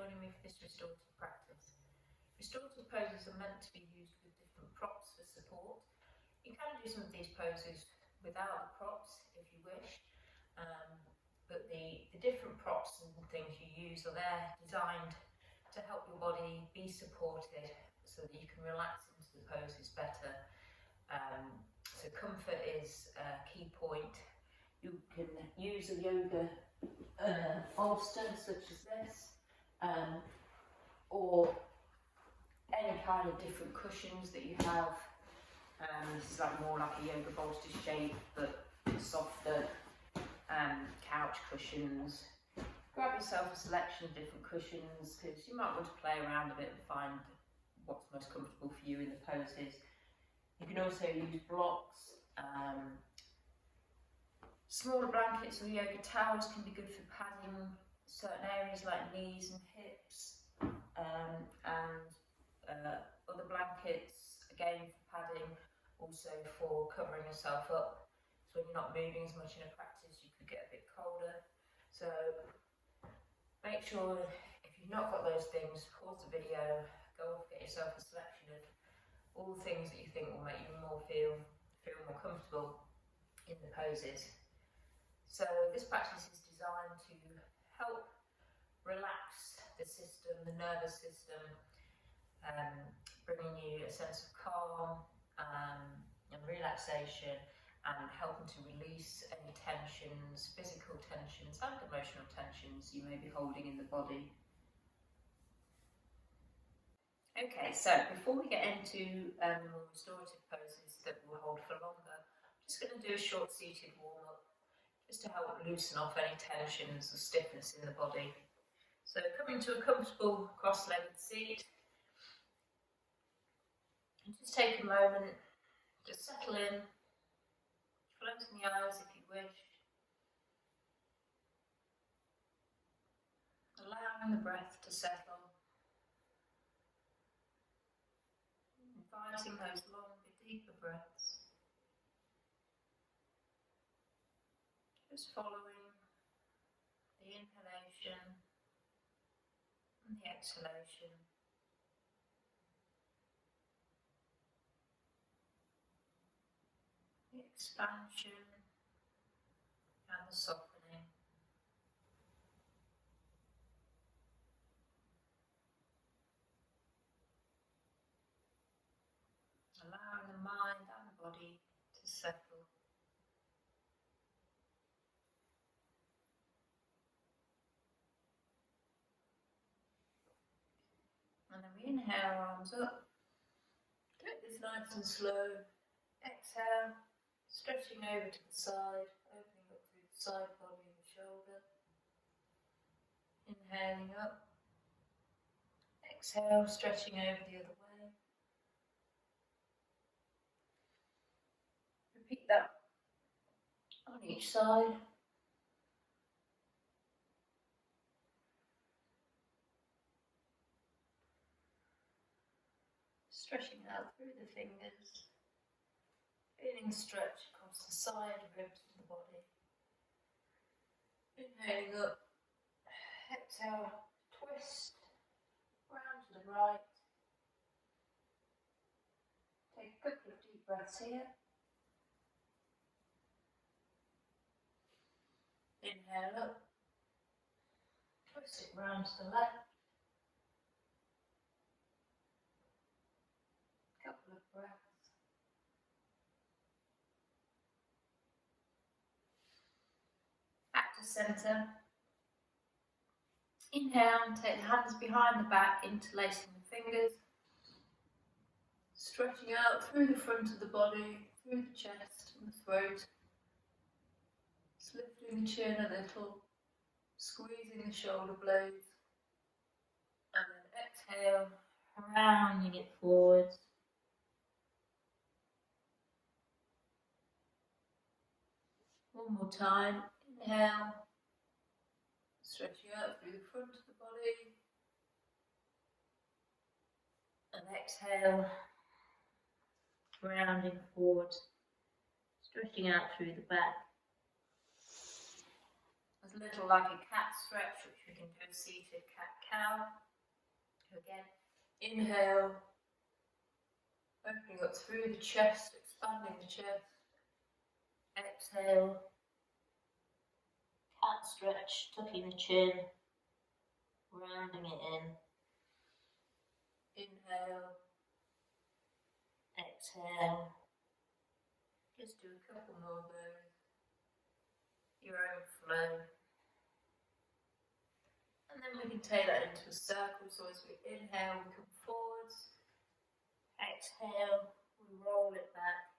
joining me for this restorative practice. Restorative poses are meant to be used with different props for support. You can do some of these poses without the props if you wish, but the different props and things you use are there designed to help your body be supported so that you can relax into the poses better. So comfort is a key point. You can use a yoga bolster such as this, or any kind of different cushions that you have. This is more like a yoga bolster shape, but softer couch cushions. Grab yourself a selection of different cushions because you might want to play around a bit and find what's most comfortable for you in the poses. You can also use blocks. Smaller blankets or yoga towels can be good for padding certain areas like knees and hips, and other blankets again for padding, also for covering yourself up. So when you're not moving as much in a practice, you could get a bit colder. So make sure if you've not got those things, pause the video, go off, get yourself a selection of all the things that you think will make you feel more comfortable in the poses. So this practice is designed to help relax the system, the nervous system, bringing you a sense of calm and relaxation, and helping to release any tensions, physical tensions and emotional tensions you may be holding in the body. Okay, so before we get into the more restorative poses that will hold for longer, I'm just going to do a short seated warm-up just to help loosen off any tensions or stiffness in the body. So coming to a comfortable cross-legged seat, and just take a moment to settle in, closing the eyes if you wish, allowing the breath to settle, inviting those longer, deeper breaths, just following the inhalation and the exhalation. The expansion and the softening. Allowing the mind and the body to settle. And then we inhale, arms up. Take this nice and slow. Exhale, stretching over to the side, opening up through the side body and the shoulder. Inhaling up. Exhale, stretching over the other way. Repeat that on each side. Stretching out through the fingers. Feeling stretch across the side ribs of the body. Inhaling up. Exhale, twist. Round to the right. Take a couple of deep breaths here. Inhale up. Twist it round to the left. Couple of breaths. Back to centre. Inhale, take the hands behind the back, interlacing the fingers. Stretching out through the front of the body, through the chest and the throat. Just lifting the chin a little, squeezing the shoulder blades. And then exhale, rounding it forwards. One more time. Inhale. Stretching out through the front of the body. And exhale, rounding forward, stretching out through the back. As a little like a cat stretch, which we can do a seated cat-cow. So again, inhale, opening up through the chest, expanding the chest. Exhale, cat stretch, tucking the chin, rounding it in. Inhale, exhale. Just do a couple more of those. Your own flow. And then we can take that into a circle. So as we inhale, we come forwards. Exhale, we roll it back.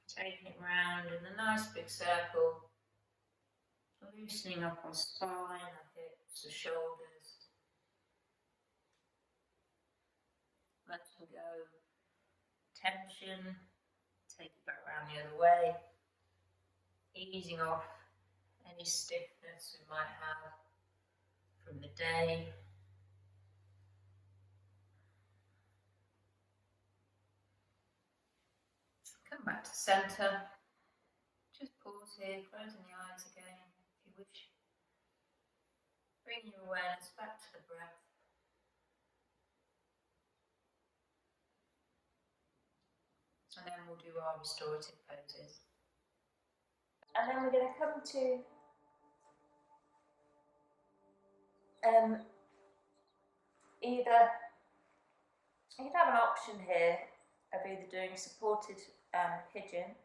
Taking it round in a nice big circle. Loosening up our spine, our hips, the shoulders. Letting go tension. Take it back around the other way. Easing off any stiffness we might have from the day. Come back to centre. Just pause here, closing the eyes again if you wish. Bring your awareness back to the breath. And then we'll do our restorative poses. And then we're going to come to you can have an option here of either doing supported pigeon.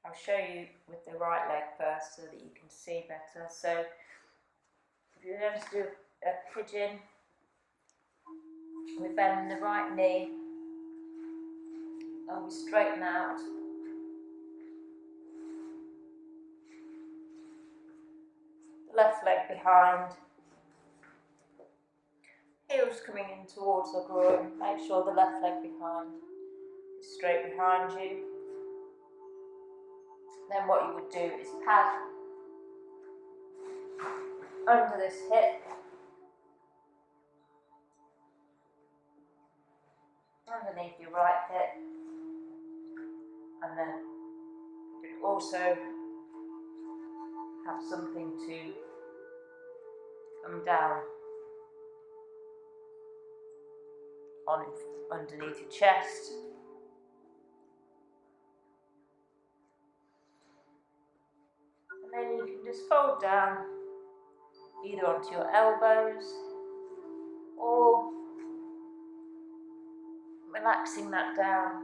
I'll show you with the right leg first so that you can see better. So if you're going to do a pigeon, we bend the right knee and we straighten out. The left leg behind. Heels coming in towards the groin. Make sure the left leg behind is straight behind you. Then what you would do is pad under this hip. Underneath your right hip. And then you could also have something to come down on underneath your chest. And then you can just fold down either onto your elbows or relaxing that down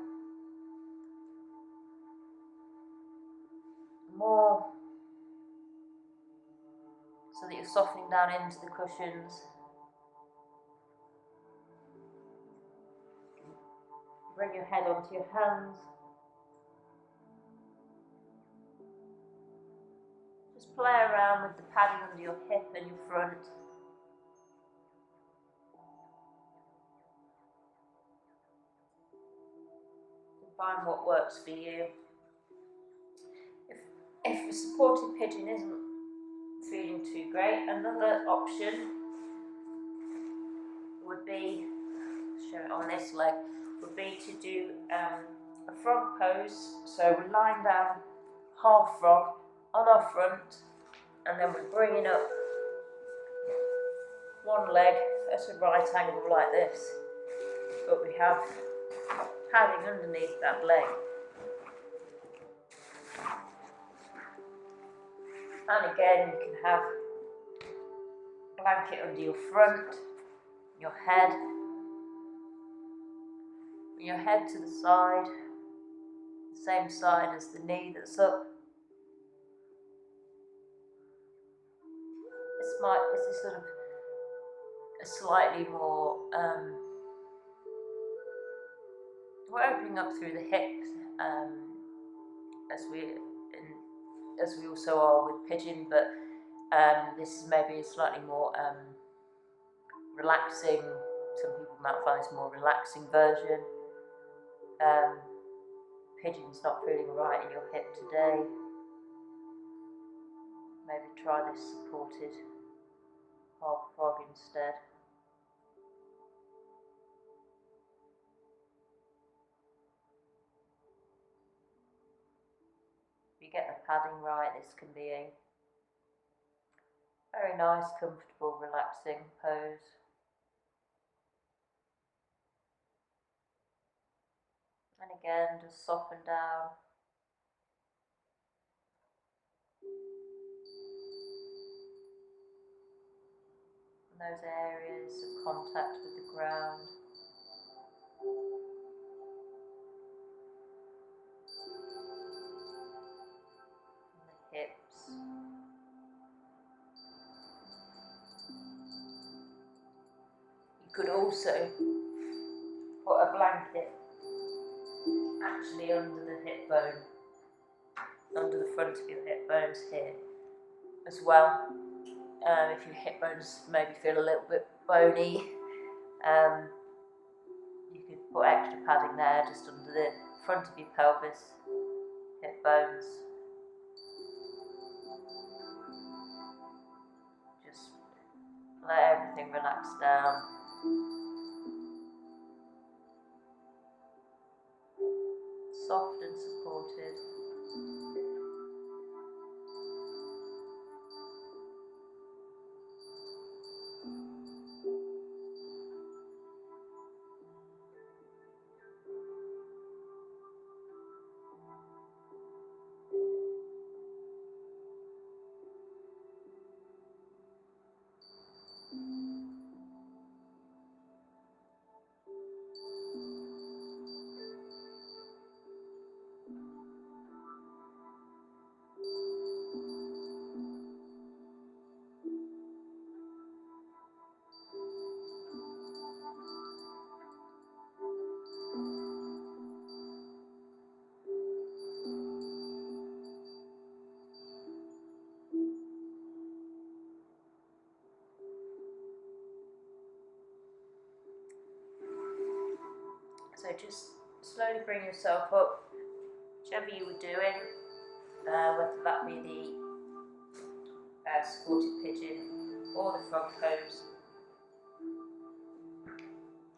more so that you're softening down into the cushions. Bring your head onto your hands. Just play around with the padding under your hip and your front. Find what works for you. If a supported pigeon isn't feeling too great, another option would be, show it on this leg, would be to do a frog pose. So we're lying down half frog on our front, and then we're bringing up one leg at a right angle like this, but we have padding underneath that leg. And again, you can have a blanket under your front, your head to the side, the same side as the knee that's up. This is sort of a slightly more, we're opening up through the hips, as we also are with pigeon, but this is maybe a slightly more relaxing. Some people might find this a more relaxing version. Pigeon's not feeling right in your hip today. Maybe try this supported half frog instead. Be you get the padding right, this can be a very nice, comfortable, relaxing pose. And again, just soften down. And those areas of contact with the ground. And the hips. You could also put a blanket actually under the hip bone, under the front of your hip bones here as well. If your hip bones maybe feel a little bit bony, you could put extra padding there just under the front of your pelvis, hip bones. Just let everything relax down. Soft and supported. So just slowly bring yourself up, whichever you were doing, whether that be the supported pigeon or the frog pose.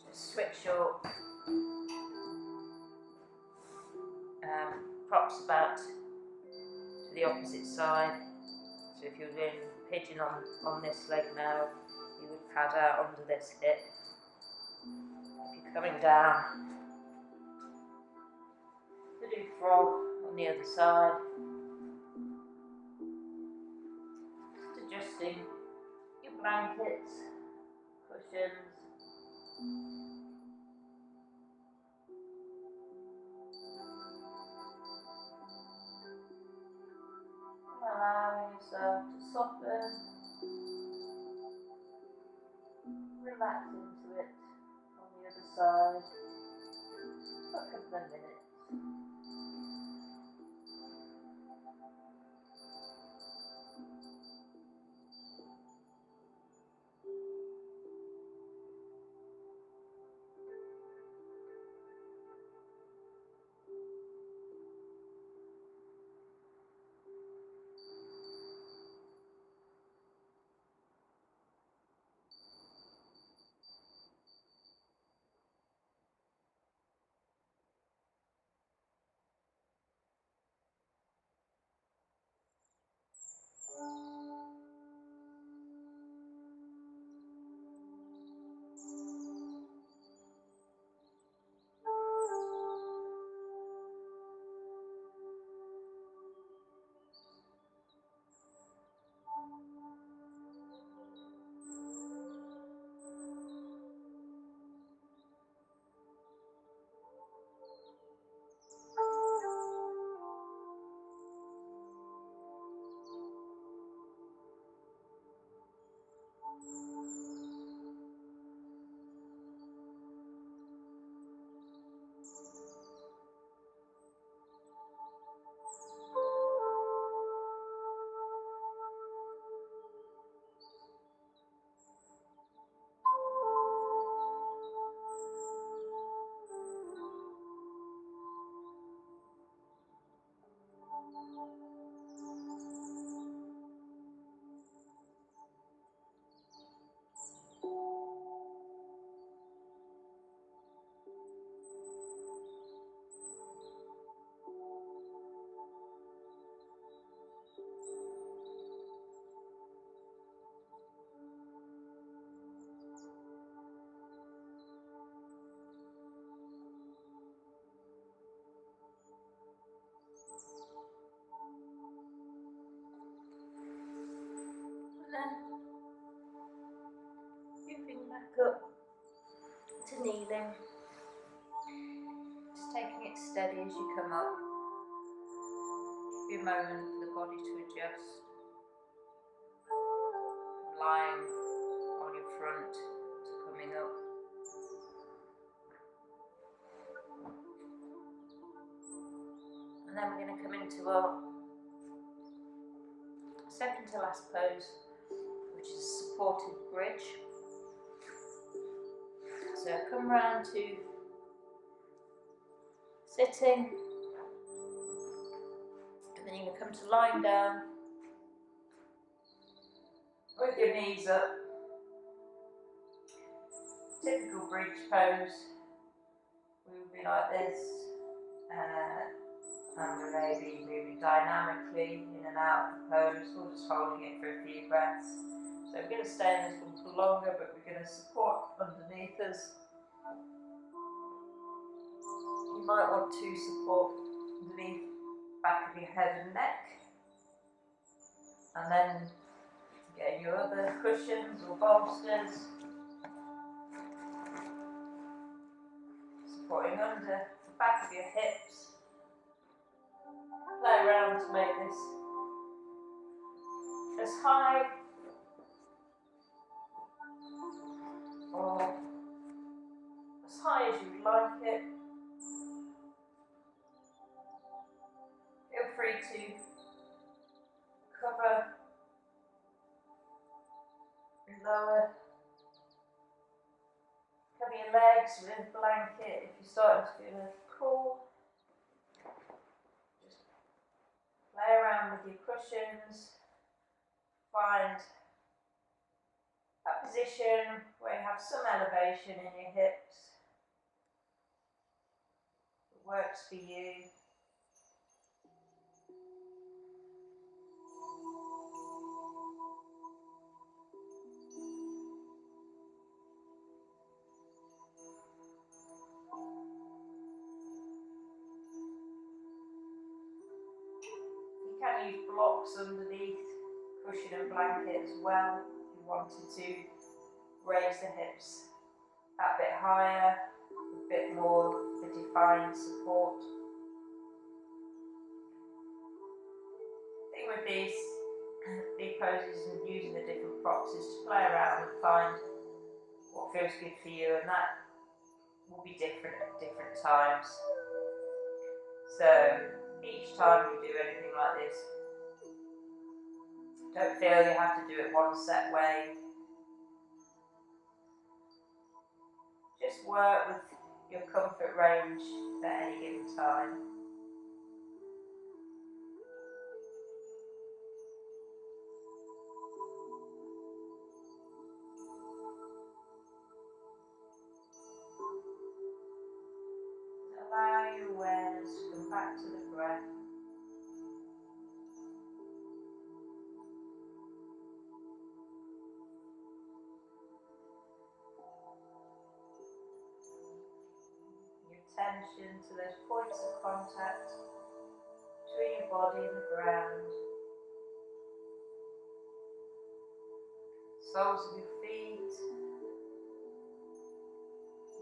Just switch your props about to the opposite side. So if you're doing pigeon on this leg now, you would pad out under this hip. If you're coming down to do frog on the other side, just adjusting your blankets, cushions. Allowing yourself to soften, relax into it on the other side for a couple of minutes. back up to kneeling. Just taking it steady as you come up. Give you a moment for the body to adjust. Lying on your front to coming up. And then we're going to come into our second to last pose, which is a supported bridge. So come round to sitting, and then you're going to come to lying down with your knees up. Typical bridge pose. We would be like this, and we may be moving dynamically in and out of the pose, or just holding it for a few breaths. So we're going to stay in this one for longer, but we're going to support underneath us. You might want to support underneath the back of your head and neck, and then get your other cushions or bolsters, supporting under the back of your hips. Play around to make this as high or as high as you'd like it. Feel free to cover and lower. Cover your legs with a blanket if you're starting to feel cool. Just play around with your cushions. Find a position where you have some elevation in your hips that works for you. You can use blocks underneath cushion and blanket as well if you wanted to raise the hips that bit higher, a bit more for defined support. The thing with these poses and using the different props is to play around and find what feels good for you, and that will be different at different times. So each time you do anything like this, don't feel you have to do it one set way. Just work with your comfort range at any given time. Allow your awareness to come back to the breath. Attention to those points of contact between your body and the ground. Soles of your feet,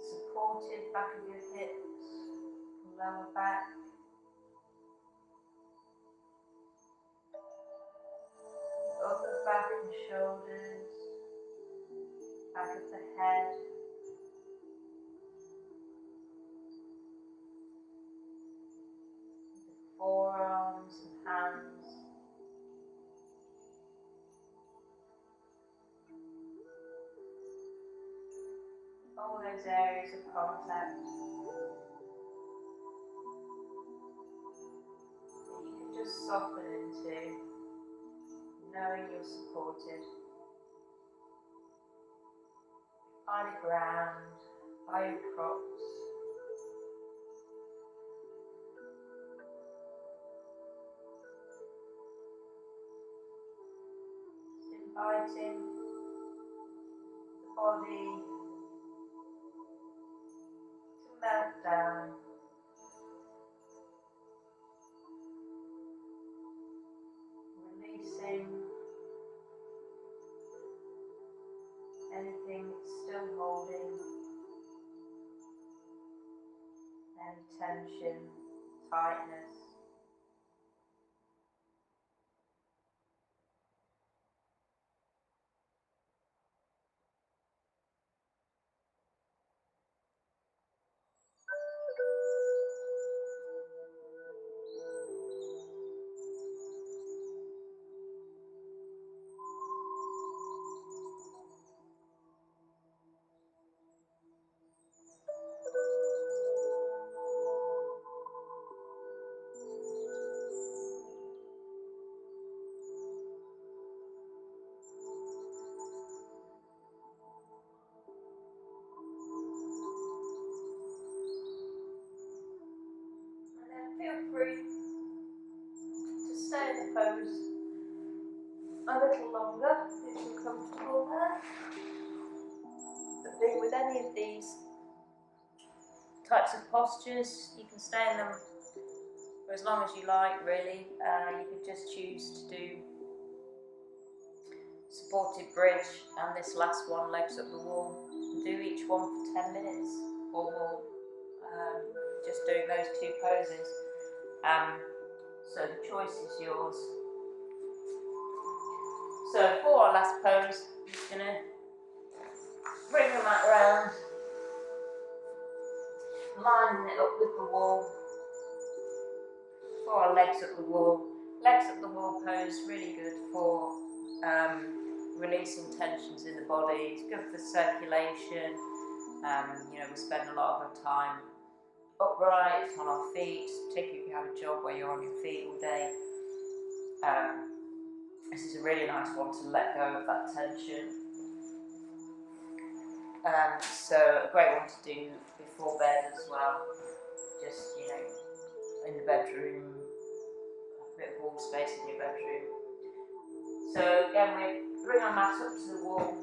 supported back of your hips, lower back. Upper back and shoulders, back of the head. Forearms and hands. All those areas of contact that you can just soften into, knowing you're supported by the ground, by your props. Inviting the body to melt down, releasing anything that's still holding any tension, tightness. Feel free to stay in the pose a little longer if you're comfortable there. The thing with any of these types of postures, you can stay in them for as long as you like, really. You could just choose to do supported bridge and this last one, legs up the wall. Do each one for 10 minutes or more, just doing those two poses. So the choice is yours. So for our last pose, I'm just going to bring the mat round, lining it up with the wall. For our legs up the wall. Legs up the wall pose, really good for releasing tensions in the body. It's good for circulation. You know, we spend a lot of our time upright on our feet, particularly if you have a job where you're on your feet all day. This is a really nice one to let go of that tension. So a great one to do before bed as well. Just, you know, in the bedroom, a bit of wall space in your bedroom. So again, we bring our mat up to the wall,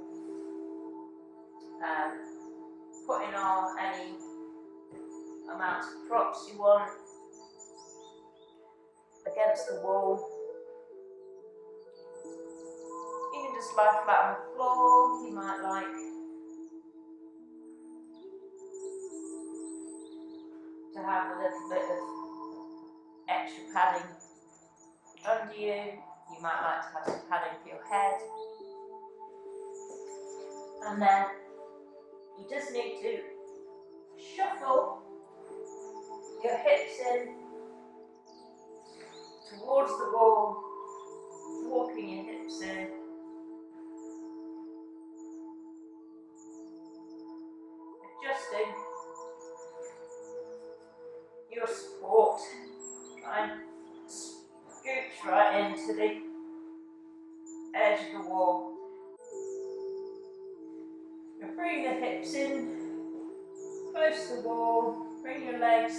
putting on any amount of props you want against the wall. You can just lie flat on the floor. You might like to have a little bit of extra padding under you. You might like to have some padding for your head. And then you just need to shuffle your hips in towards the wall, walking your hips in. Adjusting your support. Try and scooch right into the edge of the wall. You'll bring the hips in, close to the wall, bring your legs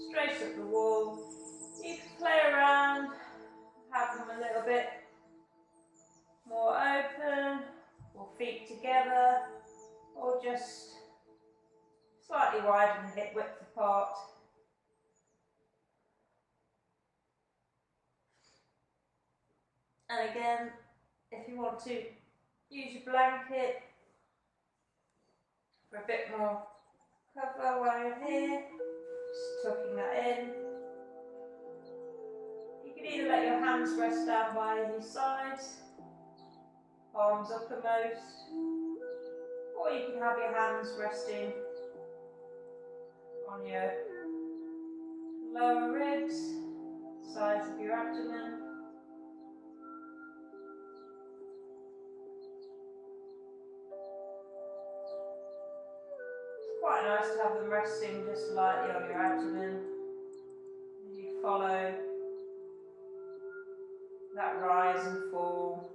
straight up the wall. You can play around, have them a little bit more open, or feet together, or just slightly widen the hip width apart. And again, if you want to use your blanket for a bit more cover while you're here, just tucking that in. You can either let your hands rest down by your sides, palms uppermost, or you can have your hands resting on your lower ribs, sides of your abdomen. It's quite nice to have them resting just lightly on your abdomen as you follow that rise and fall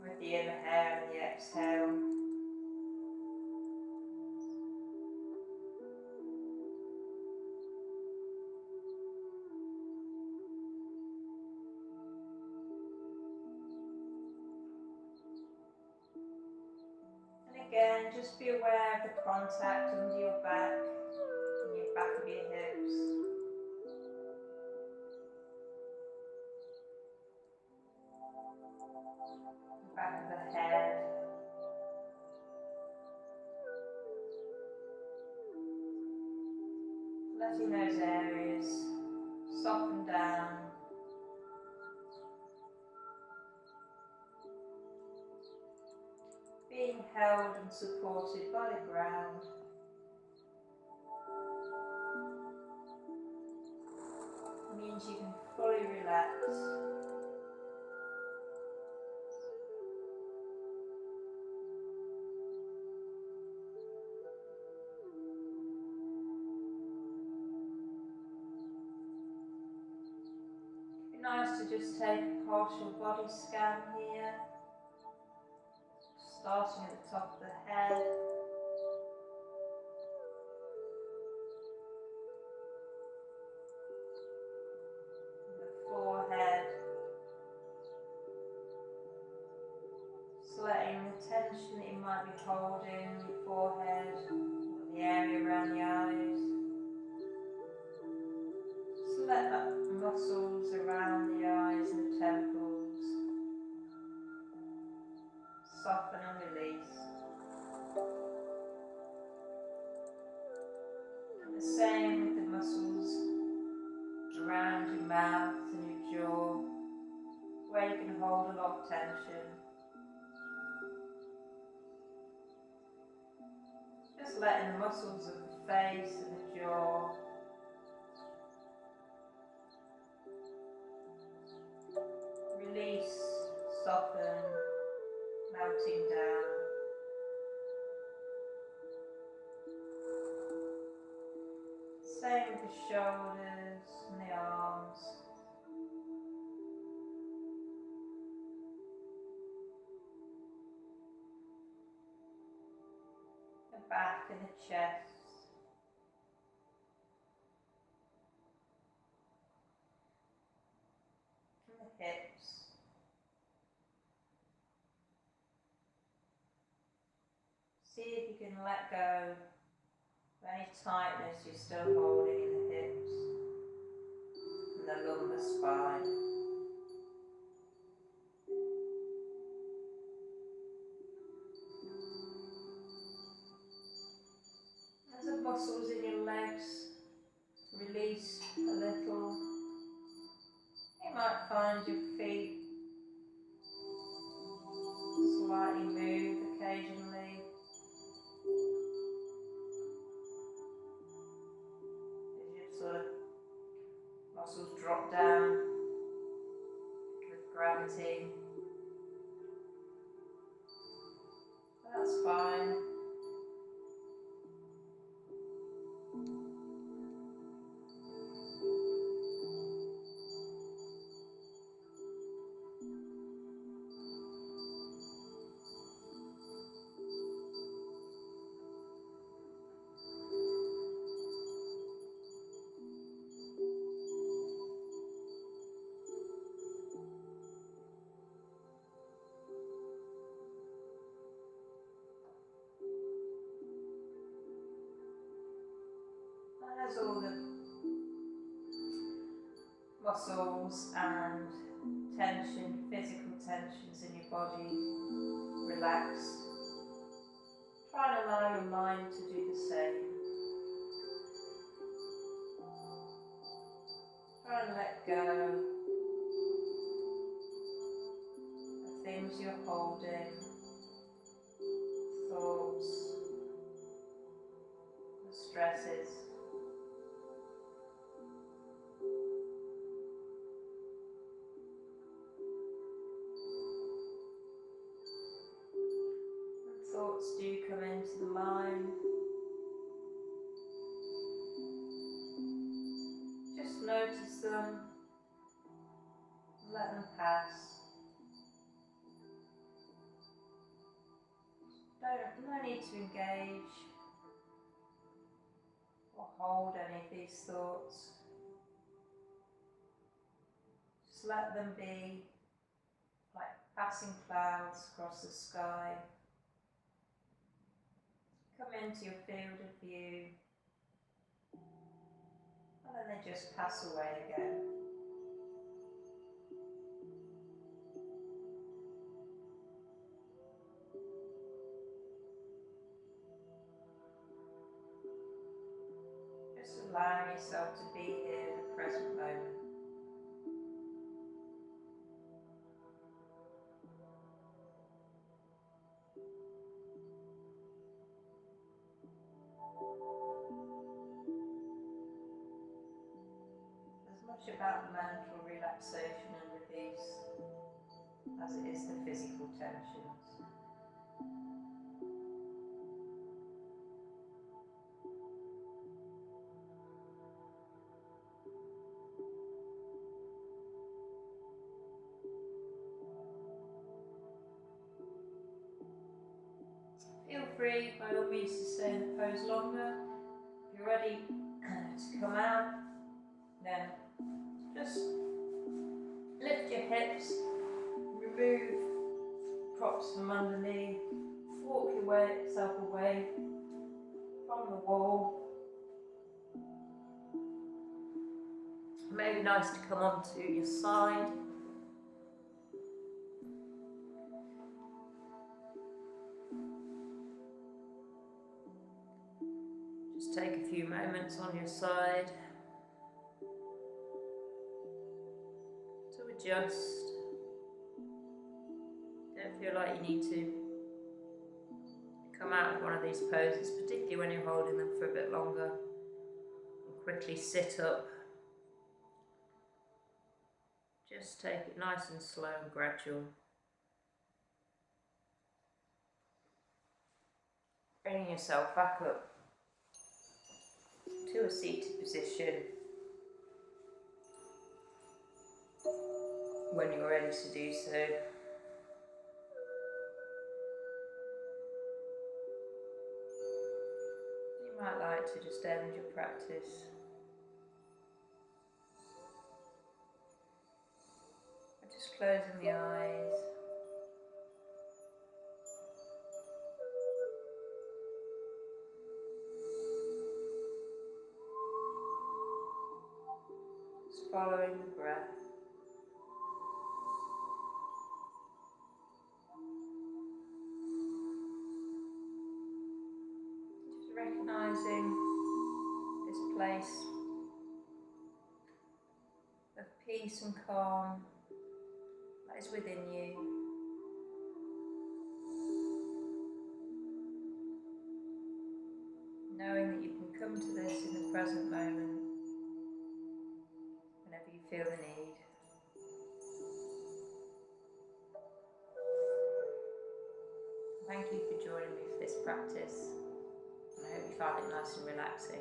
with the inhale and the exhale. And again, just be aware of the contact under your back and your back of your hips. The back of the head. letting those areas soften down. Being held and supported by the ground. It means you can fully relax. It'd be nice to just take a partial body scan here, starting at the top of the head. Forehead, just letting the tension that you might be holding in your forehead, or the area around the eyes, just let that muscles around the eyes and the temples soften and release. And the same with the muscles around your mouth and your jaw, where you can hold a lot of tension. Just letting the muscles of the face and the jaw release, soften, melting down. Same with the shoulders and the arms. The back and the chest. And the hips. See if you can let go of any tightness you're still holding in the hips and the lumbar spine. As the muscles in your legs release a little, you might find your feet slightly move occasionally. As your sort of muscles drop down with gravity. That's fine. As all the muscles and tension, physical tensions in your body relax, try and allow your mind to do the same. Try and let go of things you're holding, thoughts, the stresses. Thoughts do come into the mind. Just notice them, let them pass. No need to engage or hold any of these thoughts. Just let them be like passing clouds across the sky. Come into your field of view, and then they just pass away again. Just allowing yourself to be here in the present moment. As much about the mental relaxation and release as it is the physical tensions. Feel free by all means to stay in the pose longer. If you're ready to come out, then just lift your hips, remove props from underneath, walk yourself away from the wall. Maybe nice to come onto your side. Just take a few moments on your side to adjust. Don't feel like you need to come out of one of these poses, particularly when you're holding them for a bit longer. And quickly sit up. Just take it nice and slow and gradual. Bringing yourself back up to a seated position when you're ready to do so. You might like to just end your practice by just closing the eyes. Just following the breath. Just recognizing this place of peace and calm that is within you. Knowing that you can come to this in the present moment whenever you feel the need. Thank you for joining me for this practice, and I hope you found it nice and relaxing.